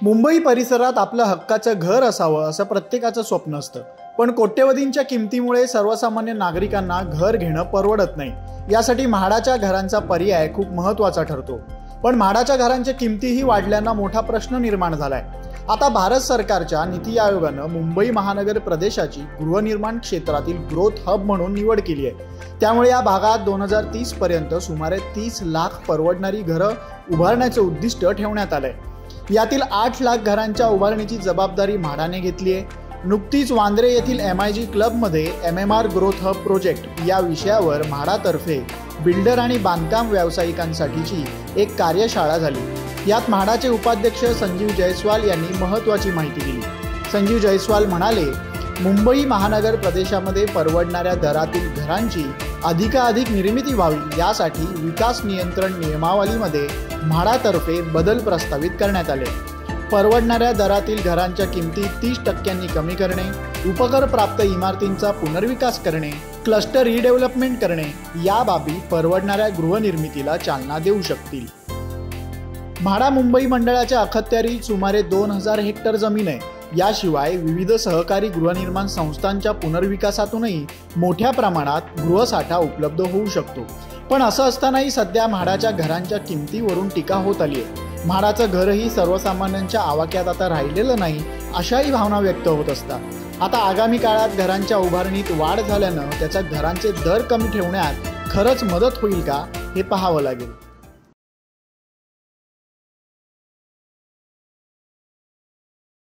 मुंबई परिसरात आपलं हक्काचं घर असावं असं प्रत्येकाचं स्वप्न असतं, पण कोट्यवधींच्या किमतीमुळे सर्वसामान्य नागरिकांना घर घेणं परवडत नाही। यासाठी म्हाडाच्या घरांचा पर्याय खूप महत्त्वाचा ठरतो। पण म्हाडाच्या घरांच्या किमतीही वाढल्यानं मोठा प्रश्न निर्माण झालाय। आता भारत सरकारच्या नीती आयोगानं मुंबई महानगर प्रदेशाची गृहनिर्माण क्षेत्रातील ग्रोथ हब म्हणून निवड केली आहे। त्यामुळे या भागात 2030 पर्यंत सुमारे 30 लाख परवडणारी घरं उभारण्याचे उद्दिष्ट ठेवण्यात आलंय। यातील 8 लाख घरांच्या उभारणीची जबाबदारी म्हाडाने घेतली आहे। नुकतीच वांद्रे येथील MIG क्लबमध्ये MMR ग्रोथ हब प्रोजेक्ट या विषयावर म्हाडातर्फे बिल्डर आणि बांधकाम व्यावसायिकांसाठीची एक कार्यशाळा झाली। यात म्हाडाचे उपाध्यक्ष संजीव जयस्वाल यांनी महत्त्वाची माहिती दिली। संजीव जयस्वाल म्हणाले, मुंबई महानगर प्रदेशामध्ये परवडणाऱ्या दरातील घरांची अधिकाधिक निर्मिती व्हावी यासाठी विकास नियंत्रण नियमावलीमध्ये म्हाडातर्फे बदल प्रस्तावित करण्यात आले। परवडणाऱ्या दरातील घरांच्या किमती 30% कमी करणे, उपकर प्राप्त इमारतींचा पुनर्विकास करणे, क्लस्टर रिडेव्हलपमेंट करणे या बाबी परवडणाऱ्या गृहनिर्मितीला चालना देऊ शकतील। म्हाडा मुंबई मंडळाच्या अखत्यारीत सुमारे 2000 हेक्टर जमीन आहे। याशिवाय विविध सहकारी गृहनिर्माण संस्थांच्या पुनर्विकासातूनही मोठ्या प्रमाणात गृहसाठा उपलब्ध होऊ शकतो। पण असं असतानाही सध्या म्हाडाच्या घरांच्या किमतीवरून टीका होत आली आहे। म्हाडाचं घरही सर्वसामान्यांच्या आवाक्यात आता राहिलेलं नाही, अशाही भावना व्यक्त होत असतात। आता आगामी काळात घरांच्या उभारणीत वाढ झाल्यानं त्याच्या घरांचे दर कमी ठेवण्यात खरंच मदत होईल का हे पाहावं लागेल।